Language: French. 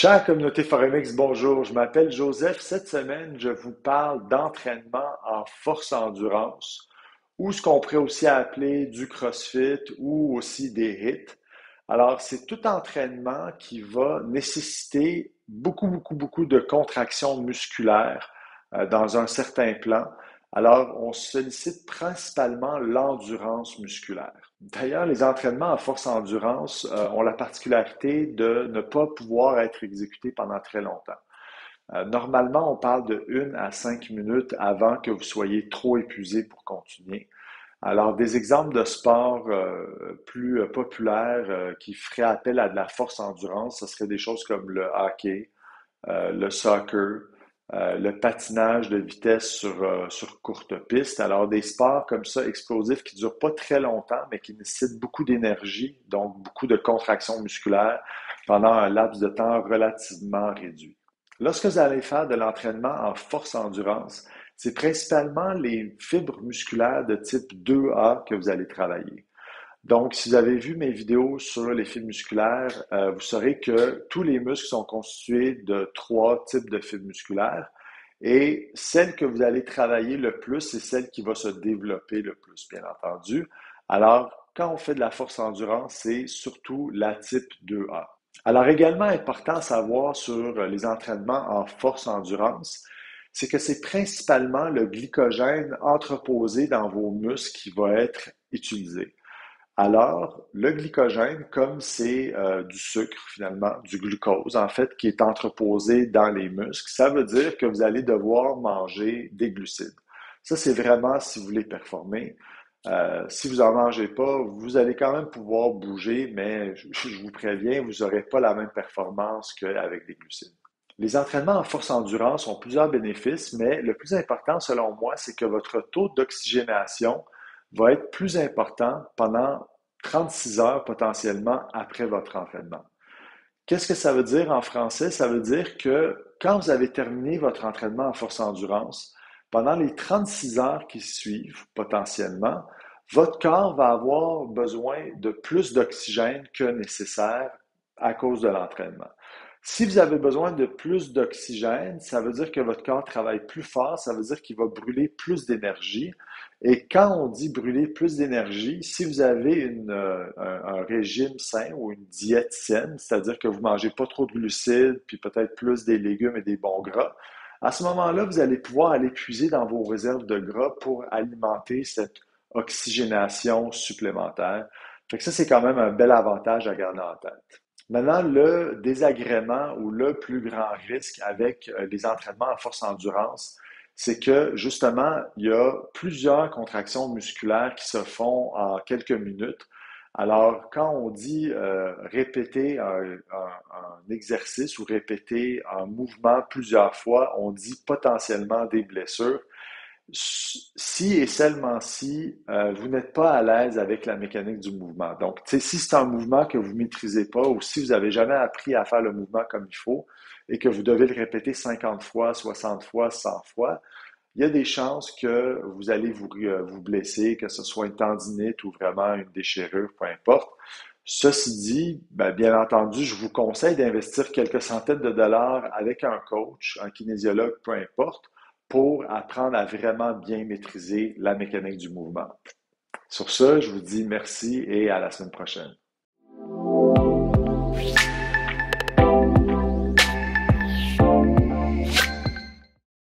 Chère communauté Forex, bonjour. Je m'appelle Joseph. Cette semaine, je vous parle d'entraînement en force endurance, ou ce qu'on pourrait aussi appeler du CrossFit ou aussi des HIIT. Alors, c'est tout entraînement qui va nécessiter beaucoup de contractions musculaires dans un certain plan. Alors, on sollicite principalement l'endurance musculaire. D'ailleurs, les entraînements à force endurance ont la particularité de ne pas pouvoir être exécutés pendant très longtemps. Normalement, on parle de 1 à 5 minutes avant que vous soyez trop épuisé pour continuer. Alors, des exemples de sports plus populaires qui feraient appel à de la force endurance, ce serait des choses comme le hockey, le soccer, le patinage de vitesse sur courte piste. Alors, des sports comme ça, explosifs, qui ne durent pas très longtemps, mais qui nécessitent beaucoup d'énergie, donc beaucoup de contractions musculaires pendant un laps de temps relativement réduit. Lorsque vous allez faire de l'entraînement en force endurance, c'est principalement les fibres musculaires de type 2A que vous allez travailler. Donc, si vous avez vu mes vidéos sur les fibres musculaires, vous saurez que tous les muscles sont constitués de trois types de fibres musculaires et celle que vous allez travailler le plus, c'est celle qui va se développer le plus, bien entendu. Alors, quand on fait de la force endurance, c'est surtout la type 2A. Alors, également important à savoir sur les entraînements en force endurance, c'est que c'est principalement le glycogène entreposé dans vos muscles qui va être utilisé. Alors, le glycogène, comme c'est du sucre finalement, du glucose en fait, qui est entreposé dans les muscles, ça veut dire que vous allez devoir manger des glucides. Ça, c'est vraiment si vous voulez performer. Si vous n'en mangez pas, vous allez quand même pouvoir bouger, mais je vous préviens, vous n'aurez pas la même performance qu'avec des glucides. Les entraînements en force endurance ont plusieurs bénéfices, mais le plus important selon moi, c'est que votre taux d'oxygénation va être plus important pendant 36 heures potentiellement après votre entraînement. Qu'est-ce que ça veut dire en français? Ça veut dire que quand vous avez terminé votre entraînement en force endurance, pendant les 36 heures qui suivent potentiellement, votre corps va avoir besoin de plus d'oxygène que nécessaire à cause de l'entraînement. Si vous avez besoin de plus d'oxygène, ça veut dire que votre corps travaille plus fort, ça veut dire qu'il va brûler plus d'énergie. Et quand on dit brûler plus d'énergie, si vous avez un régime sain ou une diète saine, c'est-à-dire que vous ne mangez pas trop de glucides, puis peut-être plus des légumes et des bons gras, à ce moment-là, vous allez pouvoir aller puiser dans vos réserves de gras pour alimenter cette oxygénation supplémentaire. Fait que ça, c'est quand même un bel avantage à garder en tête. Maintenant, le désagrément ou le plus grand risque avec les entraînements en force endurance, c'est que justement, il y a plusieurs contractions musculaires qui se font en quelques minutes. Alors, quand on dit répéter un exercice ou répéter un mouvement plusieurs fois, on dit potentiellement des blessures si et seulement si vous n'êtes pas à l'aise avec la mécanique du mouvement. Donc, si c'est un mouvement que vous ne maîtrisez pas ou si vous n'avez jamais appris à faire le mouvement comme il faut et que vous devez le répéter 50 fois, 60 fois, 100 fois, il y a des chances que vous allez vous blesser, que ce soit une tendinite ou vraiment une déchirure, peu importe. Ceci dit, bien entendu, je vous conseille d'investir quelques centaines de dollars avec un coach, un kinésiologue, peu importe, pour apprendre à vraiment bien maîtriser la mécanique du mouvement. Sur ce, je vous dis merci et à la semaine prochaine.